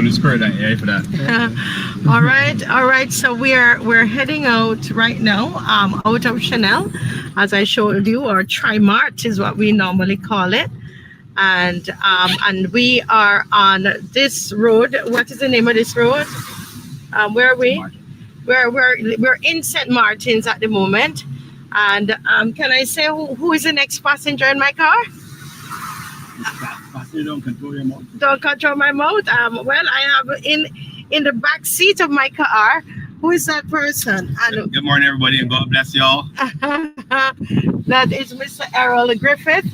Holy Spirit and AI for that. All right. So we're heading out right now, out of Chanel, as I showed you, or Tri-Mart is what we normally call it. And we are on this road. What is the name of this road? Where are we? We're in St. Martin's at the moment. And can I say who is the next passenger in my car? Passenger, don't control your mouth. Don't control my mouth. Well, I have in the back seat of my car. Who is that person? And Good morning, everybody, and God bless y'all. that is Mr. Errol Griffith.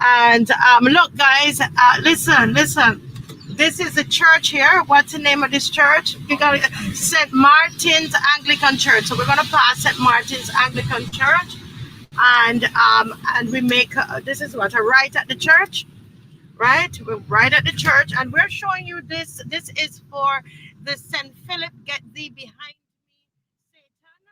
And look, guys, listen. This is the church here. What's the name of this church? We got St. Martin's Anglican Church. So we're gonna pass St. Martin's Anglican Church, and we make this is what a right at the church, right? We're right at the church, and we're showing you this. This is for the St. Philip Get Thee Behind Me, Satan,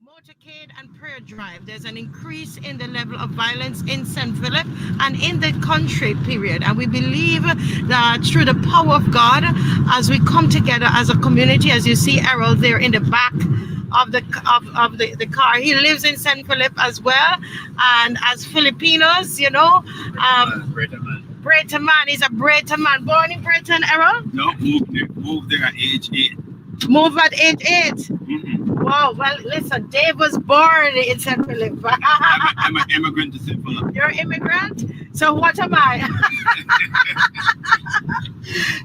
Motorcade, and Prayer Drive. There's an increase in the level of violence in St. Philip and in the country, period. And we believe that through the power of God, as we come together as a community, as you see Errol there in the back of the car, he lives in St. Philip as well. And as Filipinos, you know, Brayton man, he's a Brayton man. Born in Brayton, Errol? No, moved there at age 8. Moved at age 8. Mm-hmm. Wow, well, listen, Dave was born in St. Philip. I'm an immigrant to St. Philip. You're an immigrant? So what am I?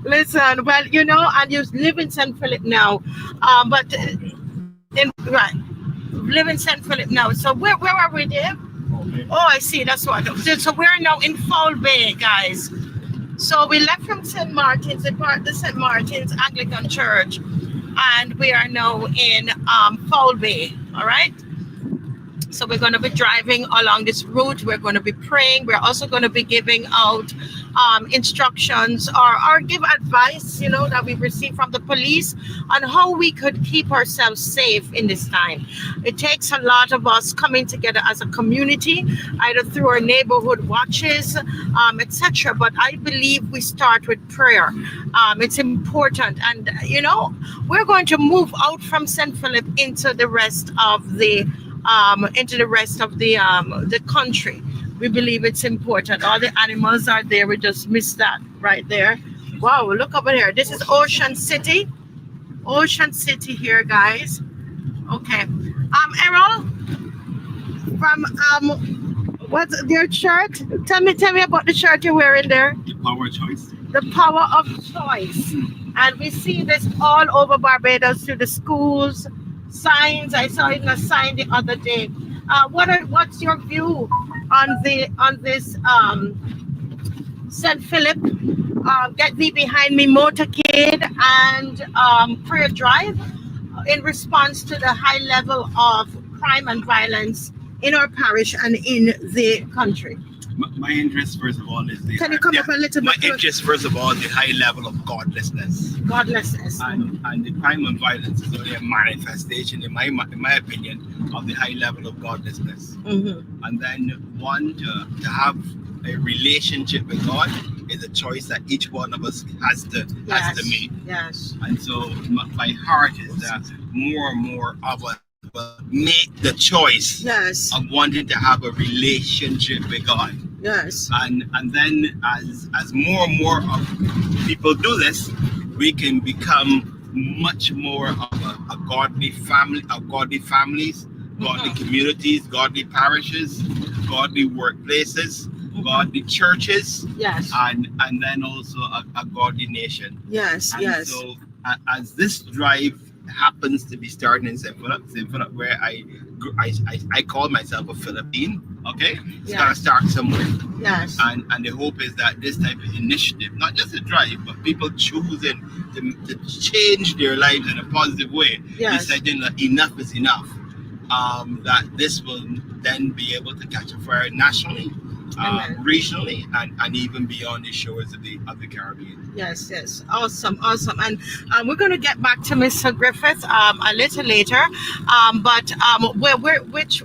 Listen, well, you know, and you live in St. Philip now, but live in St. Philip now. So where are we, Dave? Oh, I see. That's what. So we're now in Foul Bay, guys. So we left from St. Martin's, the St. Martin's Anglican Church, and we are now in Foul Bay. All right. So we're going to be driving along this route. We're going to be praying. We're also going to be giving out instructions or give advice, you know, that we've received from the police on how we could keep ourselves safe in this time. It takes a lot of us coming together as a community, either through our neighborhood watches, etc. But I believe we start with prayer. It's important. And, you know, we're going to move out from St. Philip into the rest of the country. We believe it's important. All the animals are there. We just missed that right there. Wow, look over here. This is Ocean City. Ocean City here, guys. Okay. Errol, from what's your shirt? Tell me about the shirt you're wearing there. The power of choice. The power of choice. And we see this all over Barbados through the schools, signs. I saw it in a sign the other day. What's your view on this St. Philip Get Thee Behind Me Motorcade and Prayer Drive in response to the high level of crime and violence in our parish and in the country? My interest, first of all, is the. Can you come up a little bit? My interest, first of all, the high level of godlessness. Godlessness. And the crime and violence is only a manifestation, in my opinion, of the high level of godlessness. Mm-hmm. And then one, to have a relationship with God is a choice that each one of us has to make. Yes. And so my heart is that more and more of us will make the choice of wanting to have a relationship with God. Yes. And then as more and more of people do this, we can become much more of a godly family, of godly families, godly communities, godly parishes, godly workplaces, godly churches, and then also a godly nation. Yes. So as this drive happens to be starting in St. Philip, where I call myself a Philippine. Okay, it's gotta start somewhere. Yes. And the hope is that this type of initiative, not just a drive, but people choosing to change their lives in a positive way, deciding that enough is enough. That this will then be able to catch a fire nationally, regionally, and even beyond the shores of the Caribbean. Yes. Awesome. And we're going to get back to Mr. Griffith a little later. But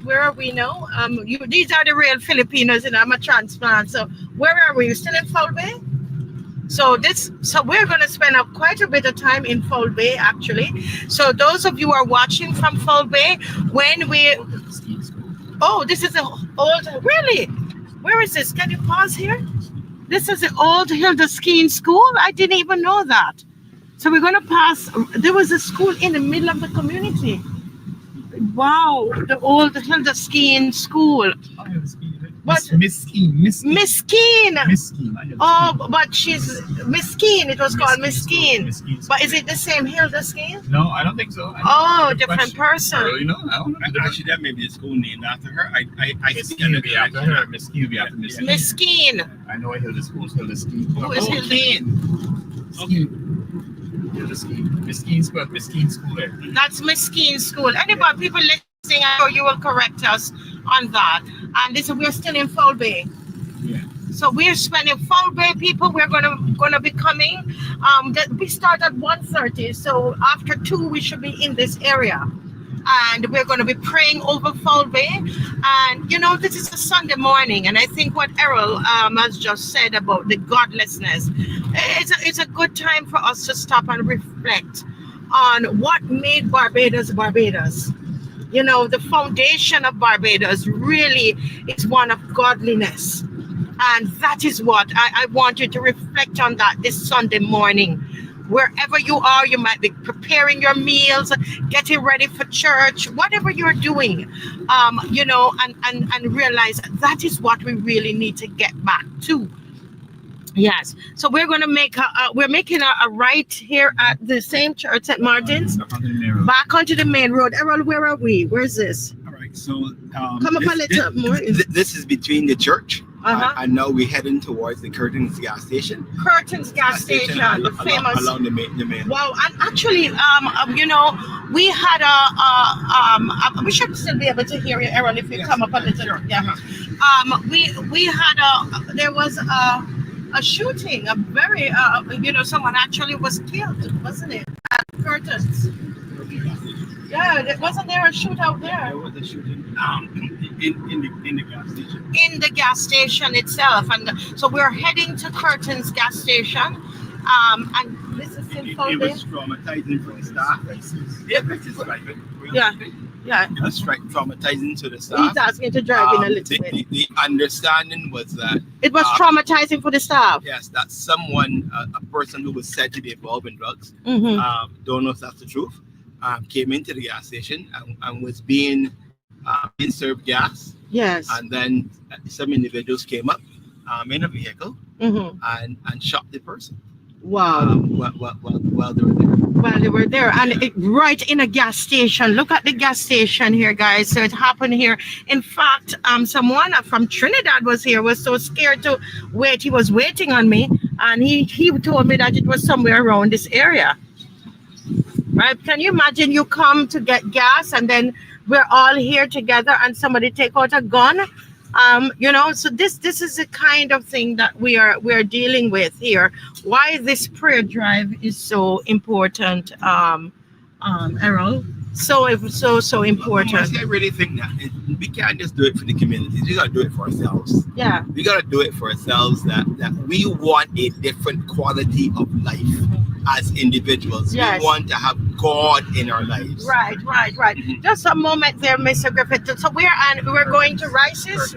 where are we now? These are the real Filipinos, and I'm a transplant. So where are we? Still in Foul Bay? So we're going to spend quite a bit of time in Foul Bay, actually. So those of you who are watching from Foul Bay, when we, oh, this is an old, really? Where is this? Can you pause here? This is the old Hilda Skiing School. I didn't even know that. So we're going to pass. There was a school in the middle of the community. Wow, the old Hilda Skiing School. Miss Keen. Oh, but she's Miss Keen. It was called Miss Keen. But is it the same Hilda Skiing? No, I don't think so. Oh, different person. Really? No, I don't know. Actually, that may be a school named after her. I Miss think Keen would be after her. Miss Keen would be after Miss Keen. Miss Keen. I know Hilda School's Hilda Skiing. Who is Hilda Keen? Okay. Hilda Skiing. Miss Keen School. Miss Keen School there. That's Miss Keen School. Anybody, people listening, I know you will correct us on that. And this, we're still in Foul Bay. Yeah. So we're spending Foul Bay people. We're gonna be coming. We start at 1:30. So after 2, we should be in this area, and we're gonna be praying over Foul Bay. And you know, this is a Sunday morning, and I think what Errol has just said about the godlessness, it's a good time for us to stop and reflect on what made Barbados Barbados. You know, the foundation of Barbados really is one of godliness. And that is what I want you to reflect on that this Sunday morning. Wherever you are, you might be preparing your meals, getting ready for church, whatever you're doing, you know, and realize that is what we really need to get back to. Yes. So we're going to make we're making a right here at the same church, St. Martin's. Back onto the main road. Errol, where are we? Where's this? All right. So Come up a little more. This is between the church. Uh-huh. And now we're heading towards the Curtains gas station. Curtains gas station, the famous. Along the main. Wow, and actually, you know, we had we should still be able to hear you, Errol, if you come up a little. Sure. Yeah. We had there was a shooting, a very, you know, someone actually was killed, wasn't it? At Curtains. Yeah, wasn't there a shootout there? There was a shooting in the gas station. In the gas station itself, and so we're heading to Curtains gas station, and this is in Foul It Bay. was traumatizing for the staff. Yeah, this is right. Yeah. It was traumatizing to the He's staff. asking to drive in a little bit. The understanding was that It was traumatizing for the staff. yes, that someone, a person who was said to be involved in drugs, Mm-hmm. don't know if that's the truth, came into the gas station and was being served gas, Yes. and then some individuals came up in a vehicle Mm-hmm. and shot the person Wow. while they were there. Well, they were there, and right in a gas station. Look at the gas station here, guys. So it happened here. In fact, someone from Trinidad was here, was so scared to wait. He was waiting on me, and he told me that it was somewhere around this area. Right? Can you imagine you come to get gas, and then we're all here together, and somebody take out a gun? You know, so this is the kind of thing that we're dealing with here. Why this prayer drive is so important, Errol. So important. Honestly, I really think that we can't just do it for the community. We gotta do it for ourselves. Yeah. We gotta do it for ourselves. That we want a different quality of life as individuals. Yes. We want to have God in our lives. Right. Just a moment there, Mr. Griffith. So we're going to Rice's.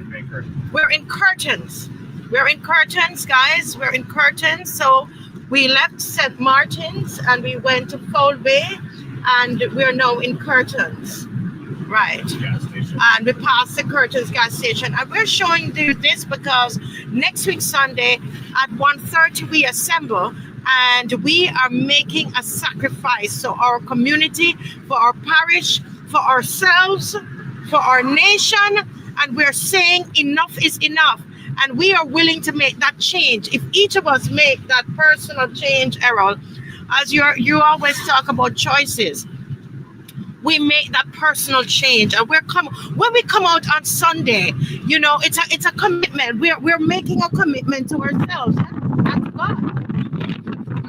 We're in Curtains. We're in Curtains, guys. We're in Curtains. So we left St. Martin's and we went to Foul Bay, and we're now in Curtains. Right. And we passed the Curtains gas station. And we're showing you this because next week, Sunday, at 1:30, we assemble. And we are making a sacrifice. So our community, for our parish, for ourselves, for our nation, and we're saying enough is enough. And we are willing to make that change. If each of us make that personal change, Errol, as you always talk about choices, we make that personal change. And when we come out on Sunday, you know, it's a commitment. We're making a commitment to ourselves and to God.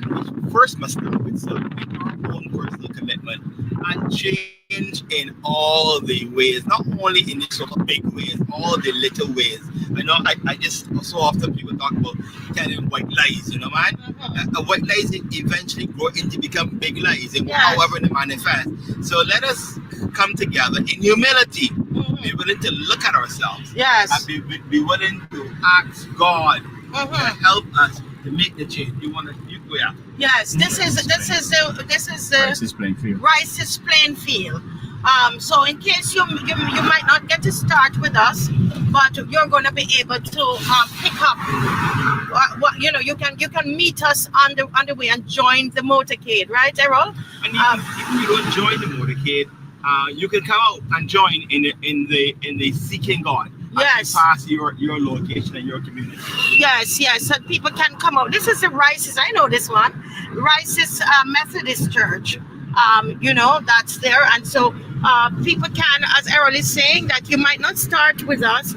we first must start with our own personal commitment and change in all the ways, not only in the sort of big ways, all the little ways. I know I just so often people talk about telling white lies, you know, man. White lies eventually grow into become big lies, and however they manifest. So let us come together in humility, be willing to look at ourselves, and be willing to ask God to help us to make the change. You want to? Yeah. Yes, this is the Rice's Plain Field. So in case you might not get to start with us, but you're going to be able to pick up what you know. You can meet us on the way and join the motorcade, right, Errol? And if you don't join the motorcade, you can come out and join in the Seeking God. Yes. Pass your location and your community. Yes. So people can come out. This is the Rice's. I know this one. Rice's Methodist Church. That's there, and so people can, as Errol is saying, that you might not start with us,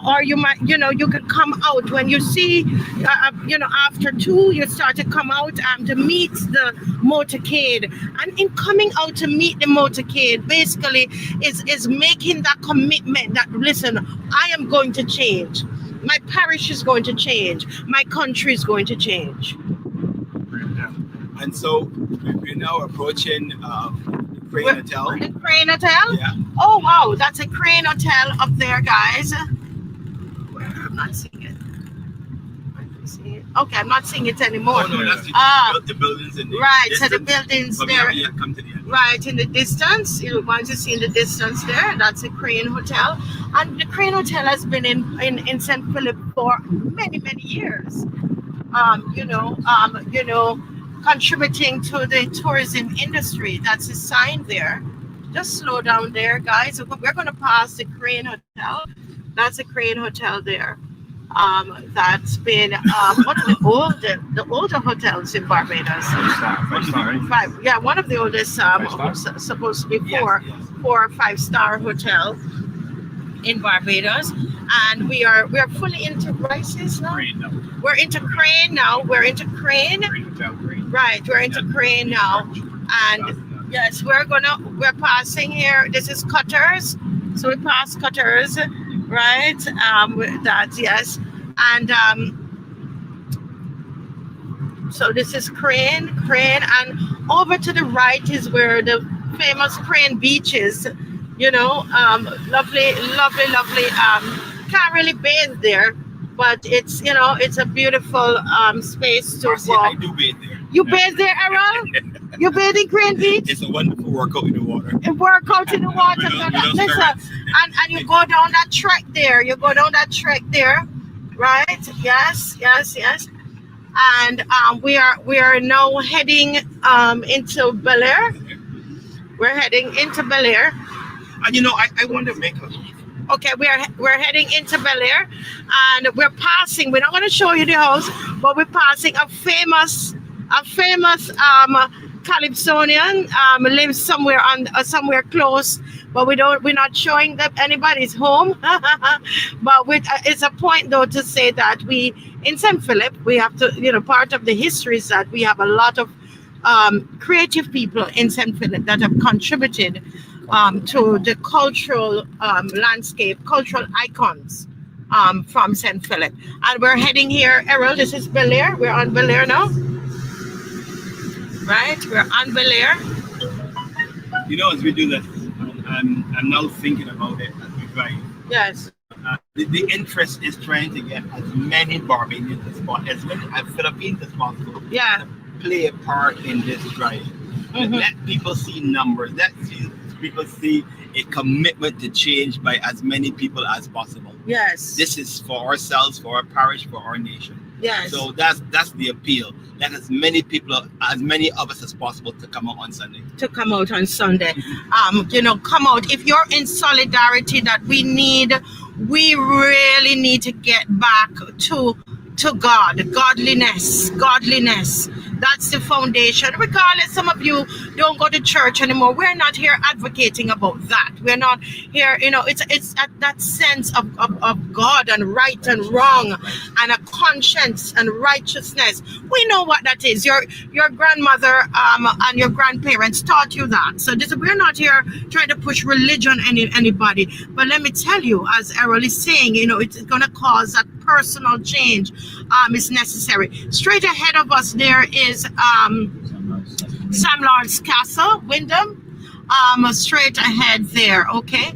or you might, you can come out when you see, after 2, you start to come out to meet the motorcade, and in coming out to meet the motorcade, basically is making that commitment that, listen, I am going to change. My parish is going to change. My country is going to change. And so we're now approaching the Crane Hotel. The Crane Hotel? Yeah. Oh, wow. That's a Crane Hotel up there, guys. I'm not seeing it. Okay, I'm not seeing it anymore. Oh, no, that's the buildings in the right, distance. so the buildings there. Yeah, come to the end. Right, in the distance. You want to see in the distance there. That's a Crane Hotel. And the Crane Hotel has been in St. Philip for many, many years. Contributing to the tourism industry. That's a sign there. Just slow down there, guys. We're going to pass the Crane Hotel. That's a Crane Hotel there. That's been one of the older hotels in Barbados. One of the oldest. Supposed to be four or 5-star hotel in Barbados, and we're fully into Rice's now. We're into Crane now. We're into Crane. Right, we're into Crane now, and yes, we're passing here. This is Cutters, so we pass Cutters, right? And so this is Crane, and over to the right is where the famous Crane Beach is. Lovely. Can't really bathe there, but it's a beautiful space to walk. I do bathe there. You bathe there, Errol? You bathe in Crane Beach? It's a wonderful workout in the water. A workout in the water. And you go down that trek there. Right? Yes. And we are now heading into Bel Air. We're heading into Bel Air. And I want to make Okay, we're heading into Bel Air, and we're passing. We're not going to show you the house, but we're passing a famous Calypsonian lives somewhere close, but we're not showing that anybody's home. But it's a point though to say that we in St. Philip, we have to, part of the history is that we have a lot of creative people in St. Philip that have contributed to the cultural landscape, cultural icons from St. Philip. And we're heading here, Errol, this is Bel Air. We're on Bel Air now. Right, we're on Bel Air. As we do this, I'm now thinking about it as we drive. Yes. The interest is trying to get as many Barbadians as possible, as many Philippines as possible. Yeah. Play a part in this drive. Let people see numbers. Let people see a commitment to change by as many people as possible. Yes. This is for ourselves, for our parish, for our nation. Yes. So that's the appeal. Let as many people, as many of us as possible, to come out on Sunday. Come out. Come out. If you're in solidarity that we really need to get back to God, godliness. That's the foundation. Regardless, some of you don't go to church anymore. We're not here advocating about that. We're not here, it's at that sense of God and right and wrong and a conscience and righteousness. We know what that is. Your grandmother and your grandparents taught you that. So we're not here trying to push religion on anybody. But let me tell you, as Errol is saying, it's going to cause that personal change is necessary. Straight ahead of us there is Sam Lord's Castle, Wyndham. Straight ahead there, okay?